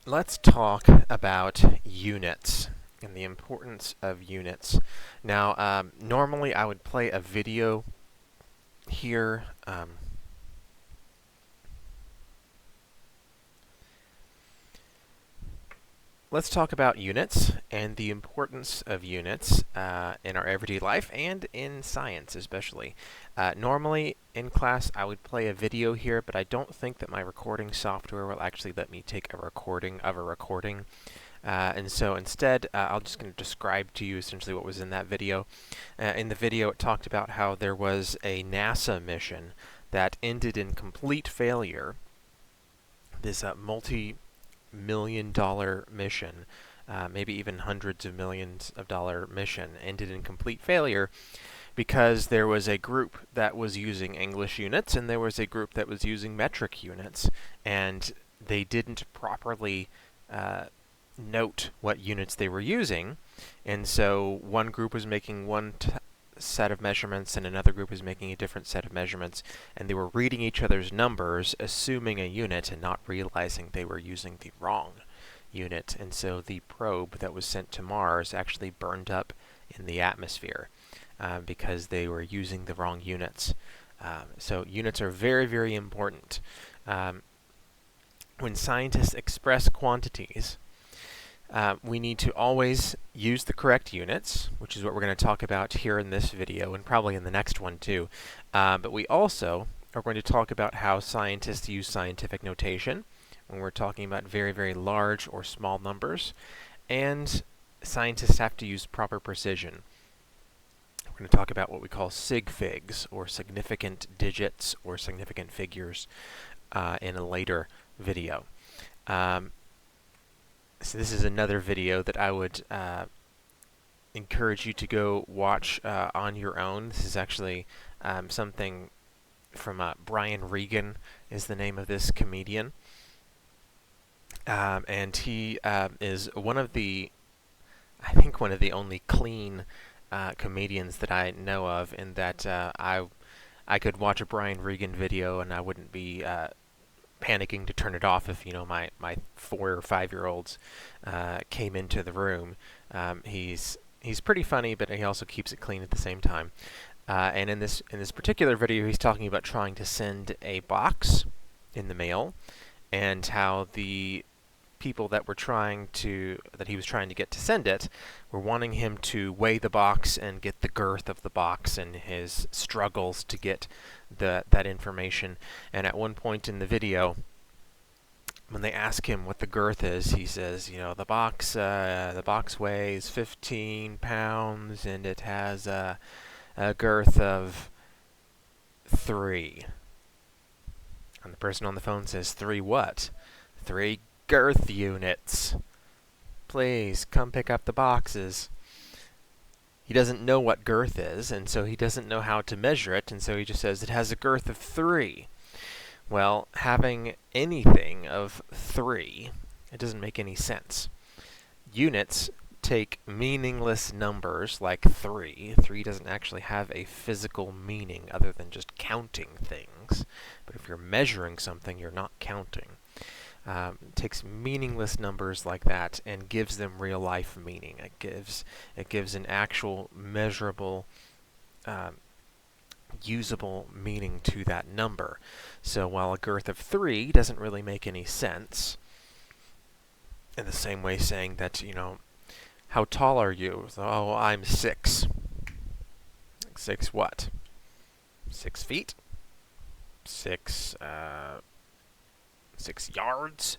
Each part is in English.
Let's talk about units and the importance of units. Now, normally I would play a video here. Let's talk about units and the importance of units in our everyday life and in science especially. Normally in class I would play a video here, but I don't think that my recording software will actually let me take a recording of a recording. And so instead, I'm just going to describe to you essentially what was in that video. In the video, it talked about how there was a NASA mission that ended in complete failure. This multi-million-dollar mission, maybe even hundreds of millions of dollar mission, ended in complete failure because there was a group that was using English units and there was a group that was using metric units, and they didn't properly note what units they were using, and so one group was making one set of measurements and another group was making a different set of measurements, and they were reading each other's numbers, assuming a unit and not realizing they were using the wrong unit, and so the probe that was sent to Mars actually burned up in the atmosphere because they were using the wrong units. So units are very, very important. When scientists express quantities, we need to always use the correct units, which is what we're going to talk about here in this video and probably in the next one too. But we also are going to talk about how scientists use scientific notation when we're talking about very, very large or small numbers, and scientists have to use proper precision. We're going to talk about what we call sig figs, or significant digits or significant figures, in a later video. So this is another video that I would encourage you to go watch on your own. This is actually something from Brian Regan is the name of this comedian. And he is one of the, I think one of the only clean comedians that I know of, in that I could watch a Brian Regan video and I wouldn't be panicking to turn it off if, you know, my 4 or 5-year-olds came into the room. He's pretty funny, but he also keeps it clean at the same time. And in this particular video, he's talking about trying to send a box in the mail, and how the people that he was trying to get to send it were wanting him to weigh the box and get the girth of the box, and his struggles to get that information. And at one point in the video, when they ask him what the girth is, he says, you know, the box weighs 15 pounds and it has a girth of 3. And the person on the phone says, 3 what? 3 girth units. Please, come pick up the boxes. He doesn't know what girth is, and so he doesn't know how to measure it, and so he just says it has a girth of 3. Well, having anything of 3, it doesn't make any sense. Units take meaningless numbers like 3. 3 doesn't actually have a physical meaning other than just counting things. But if you're measuring something, you're not counting. It takes meaningless numbers like that and gives them real life meaning. It gives an actual measurable, usable meaning to that number. So while a girth of 3 doesn't really make any sense, in the same way saying that, you know, how tall are you? So, oh, I'm 6. 6 what? 6 feet? 6 yards?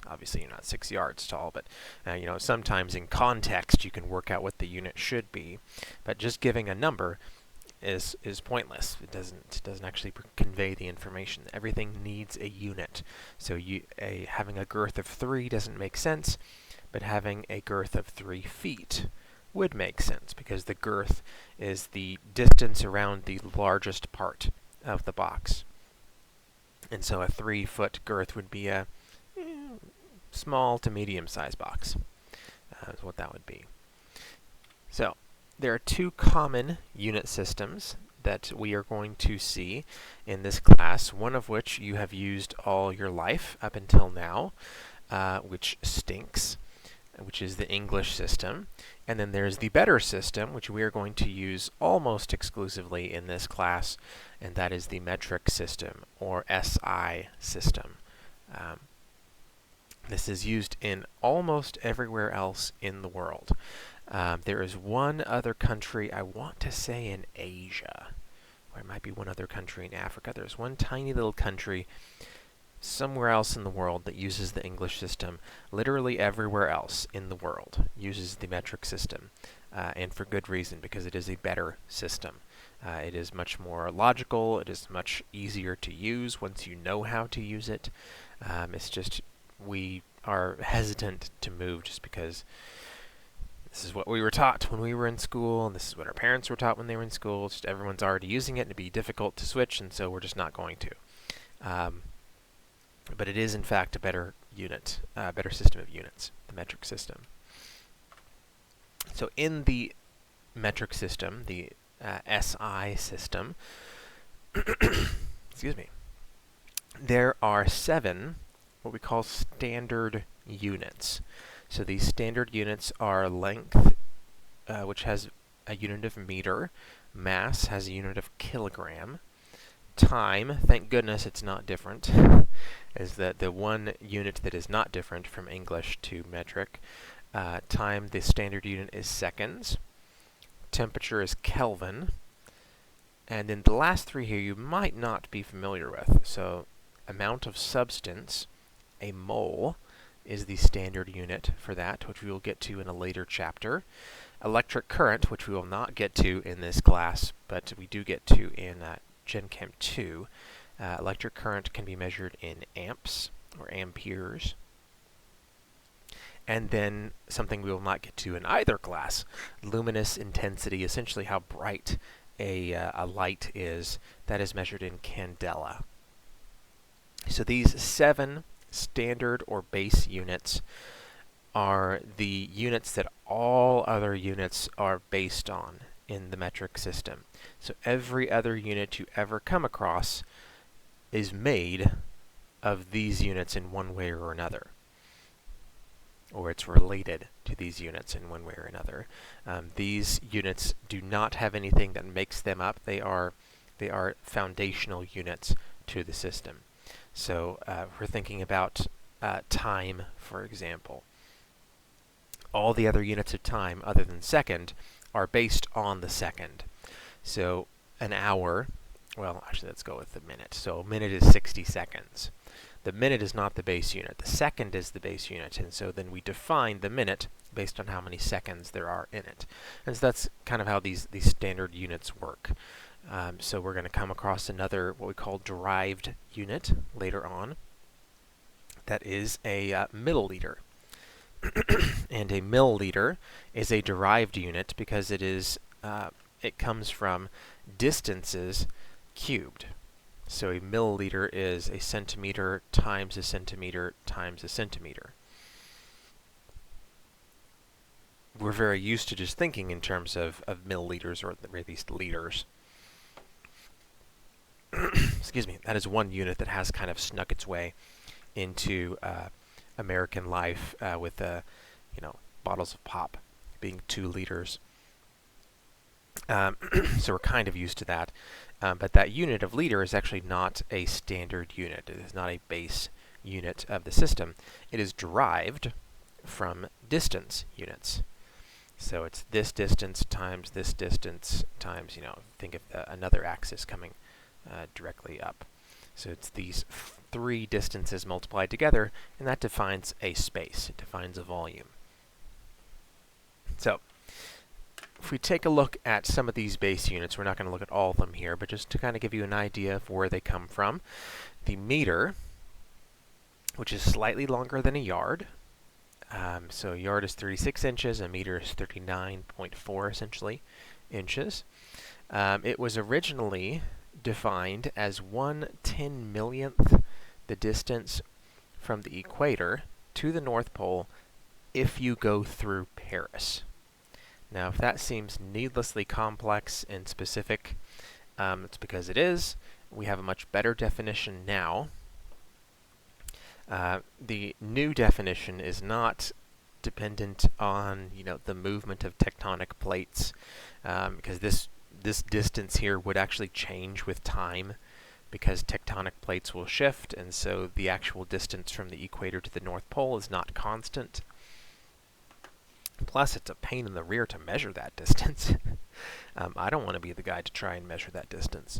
Obviously you're not 6 yards tall, but you know, sometimes in context you can work out what the unit should be. But just giving a number is pointless. It doesn't actually convey the information. Everything needs a unit. So having a girth of 3 doesn't make sense, but having a girth of 3 feet would make sense, because the girth is the distance around the largest part of the box. And so a 3-foot girth would be a small to medium-sized box, is what that would be. So there are 2 common unit systems that we are going to see in this class, one of which you have used all your life up until now. which stinks, which is the English system. And then there's the better system, which we are going to use almost exclusively in this class, and that is the metric system, or SI system. This is used in almost everywhere else in the world. There is one other country, I want to say in Asia, or it might be one other country in Africa. There's one tiny little country somewhere else in the world that uses the English system. Literally everywhere else in the world uses the metric system, and for good reason, because it is a better system. It is much more logical. It is much easier to use once you know how to use it. It's just we are hesitant to move just because this is what we were taught when we were in school, and this is what our parents were taught when they were in school. Just everyone's already using it, and it'd be difficult to switch, and so we're just not going to. But it is, in fact, a better unit, better system of units, the metric system. So in the metric system, the SI system, excuse me, there are 7 what we call standard units. So these standard units are length, which has a unit of meter, mass has a unit of kilogram, time, thank goodness it's not different, is that the one unit that is not different from English to metric. Time, the standard unit is seconds. Temperature is Kelvin. And then the last 3 here you might not be familiar with. So amount of substance, a mole, is the standard unit for that, which we will get to in a later chapter. Electric current, which we will not get to in this class, but we do get to in Gen Chem 2. Electric current can be measured in amps or amperes. And then something we will not get to in either class, luminous intensity, essentially how bright a light is, that is measured in candela. So these 7 standard or base units are the units that all other units are based on in the metric system. So every other unit you ever come across is made of these units in one way or another, or it's related to these units in one way or another. These units do not have anything that makes them up. They are foundational units to the system. So we're thinking about time, for example. All the other units of time, other than second, are based on the second. So an hour, well, actually, let's go with the minute. So a minute is 60 seconds. The minute is not the base unit. The second is the base unit, and so then we define the minute based on how many seconds there are in it. And so that's kind of how these standard units work. So we're going to come across another, what we call derived unit later on. That is a milliliter. And a milliliter is a derived unit because it is it comes from distances cubed. So a milliliter is a centimeter times a centimeter times a centimeter. We're very used to just thinking in terms of milliliters, or at least liters. Excuse me. That is one unit that has kind of snuck its way into American life with bottles of pop being 2 liters. So we're kind of used to that. But that unit of liter is actually not a standard unit. It is not a base unit of the system. It is derived from distance units. So it's this distance times, think of another axis coming directly up. So it's these 3 distances multiplied together, and that defines a space. It defines a volume. So if we take a look at some of these base units, we're not going to look at all of them here, but just to kind of give you an idea of where they come from. The meter, which is slightly longer than a yard. So a yard is 36 inches, a meter is 39.4 essentially inches. It was originally defined as 1/10,000,000th the distance from the equator to the North Pole if you go through Paris. Now, if that seems needlessly complex and specific, it's because it is. We have a much better definition now. The new definition is not dependent on, the movement of tectonic plates, because this distance here would actually change with time, because tectonic plates will shift, and so the actual distance from the equator to the North Pole is not constant. Plus, it's a pain in the rear to measure that distance. I don't want to be the guy to try and measure that distance.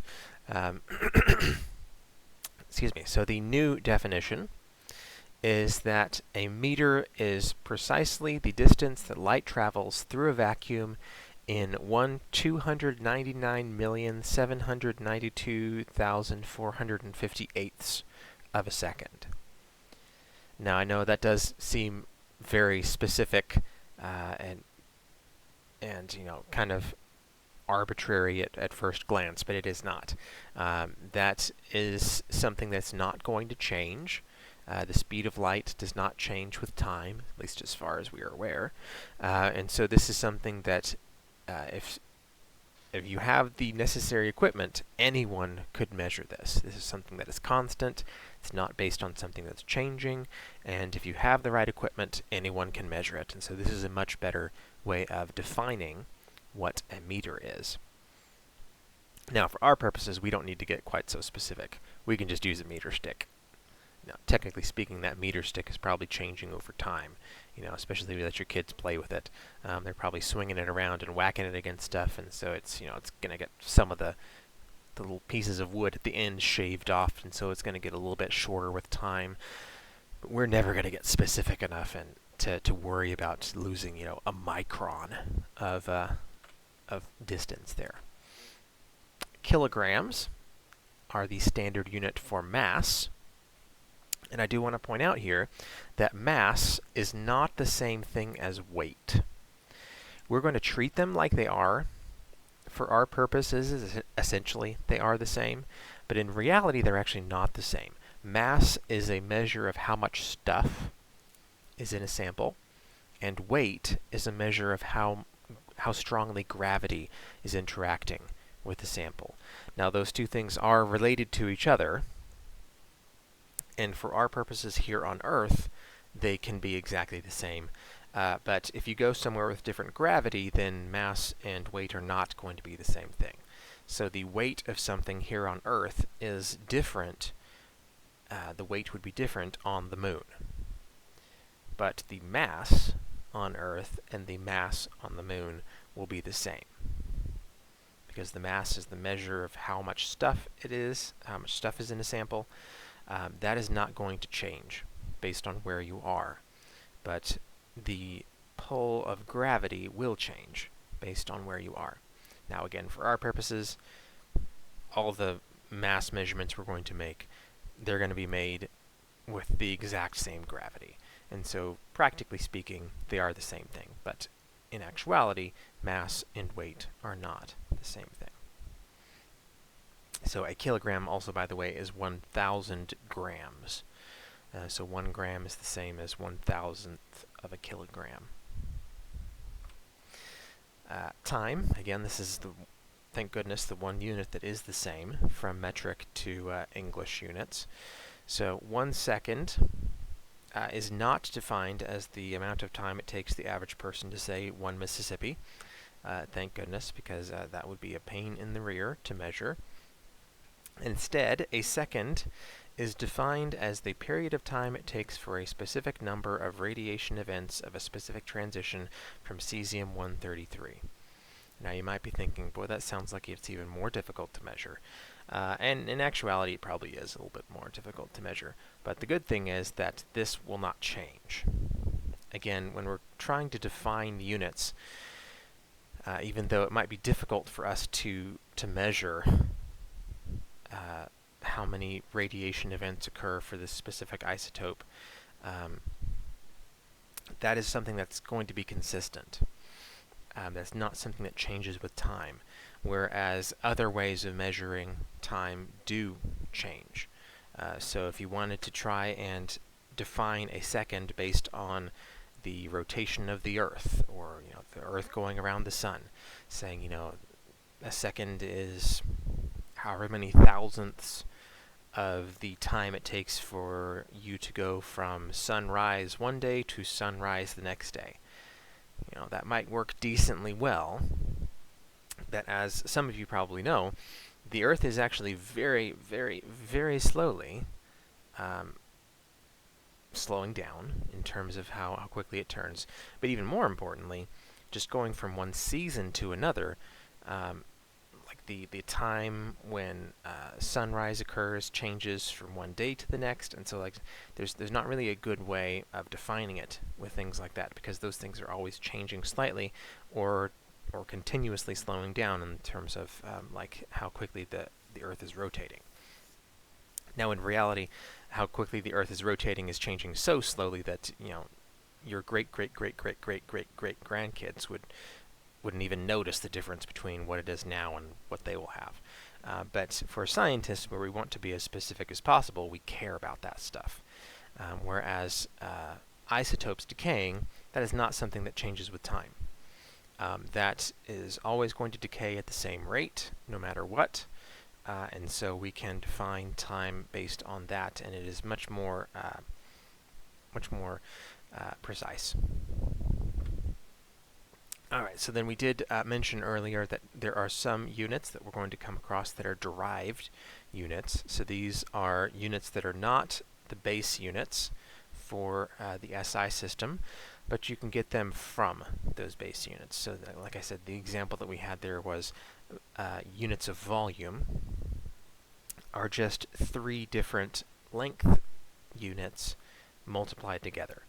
Excuse me. So the new definition is that a meter is precisely the distance that light travels through a vacuum in 1,299,792,458ths of a second. Now, I know that does seem very specific and kind of arbitrary at first glance, but it is not. That is something that's not going to change. The speed of light does not change with time, at least as far as we are aware. And so this is something that if you have the necessary equipment, anyone could measure this. This is something that is constant. It's not based on something that's changing. And if you have the right equipment, anyone can measure it. And so this is a much better way of defining what a meter is. Now, for our purposes, we don't need to get quite so specific. We can just use a meter stick. Now, technically speaking, that meter stick is probably changing over time, especially if you let your kids play with it. They're probably swinging it around and whacking it against stuff, and so it's going to get some of the little pieces of wood at the end shaved off, and so it's going to get a little bit shorter with time. But we're never going to get specific enough and to worry about losing, a micron of distance there. Kilograms are the standard unit for mass. And I do want to point out here that mass is not the same thing as weight. We're going to treat them like they are. For our purposes, essentially, they are the same. But in reality, they're actually not the same. Mass is a measure of how much stuff is in a sample. And weight is a measure of how strongly gravity is interacting with the sample. Now, those two things are related to each other. And for our purposes here on Earth, they can be exactly the same. But if you go somewhere with different gravity, then mass and weight are not going to be the same thing. So the weight of something here on Earth is different. The weight would be different on the moon. But the mass on Earth and the mass on the moon will be the same. Because the mass is the measure of how much stuff it is, how much stuff is in a sample. That is not going to change based on where you are. But the pull of gravity will change based on where you are. Now again, for our purposes, all the mass measurements we're going to make, they're going to be made with the exact same gravity. And so, practically speaking, they are the same thing. But in actuality, mass and weight are not the same thing. So a kilogram also, by the way, is 1,000 grams. So 1 gram is the same as 1,000th of a kilogram. Time, again, this is thank goodness, the one unit that is the same from metric to English units. So 1 second is not defined as the amount of time it takes the average person to say 1 Mississippi. Thank goodness, because that would be a pain in the rear to measure. Instead, a second is defined as the period of time it takes for a specific number of radiation events of a specific transition from cesium-133. Now you might be thinking, boy, that sounds like it's even more difficult to measure. And in actuality, it probably is a little bit more difficult to measure. But the good thing is that this will not change. Again, when we're trying to define units, even though it might be difficult for us to measure how many radiation events occur for this specific isotope, that is something that's going to be consistent. That's not something that changes with time, whereas other ways of measuring time do change. So if you wanted to try and define a second based on the rotation of the Earth, or the Earth going around the Sun, saying a second is however many thousandths of the time it takes for you to go from sunrise one day to sunrise the next day. You know, that might work decently well, but as some of you probably know, the Earth is actually very, very, very slowly slowing down in terms of how quickly it turns. But even more importantly, just going from one season to another, like the time when sunrise occurs changes from one day to the next, and so like there's not really a good way of defining it with things like that, because those things are always changing slightly or continuously slowing down in terms of like how quickly the Earth is rotating. Now, in reality, how quickly the Earth is rotating is changing so slowly that, you know, your great-great-great-great-great-great-great-grandkids wouldn't even notice the difference between what it is now and what they will have. But for scientists, where we want to be as specific as possible, we care about that stuff. Whereas isotopes decaying, that is not something that changes with time. That is always going to decay at the same rate, no matter what. And so we can define time based on that, and it is much more precise. Alright, so then we did mention earlier that there are some units that we're going to come across that are derived units. So these are units that are not the base units for the SI system, but you can get them from those base units. So that, like I said, the example that we had there was units of volume are just 3 different length units multiplied together.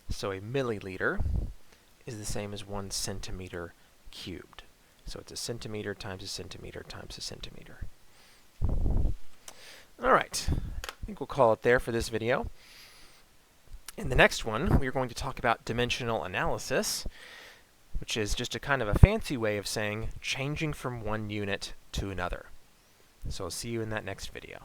So a milliliter is the same as 1 centimeter cubed. So it's a centimeter times a centimeter times a centimeter. Alright, I think we'll call it there for this video. In the next one, we are going to talk about dimensional analysis, which is just a kind of a fancy way of saying changing from one unit to another. So I'll see you in that next video.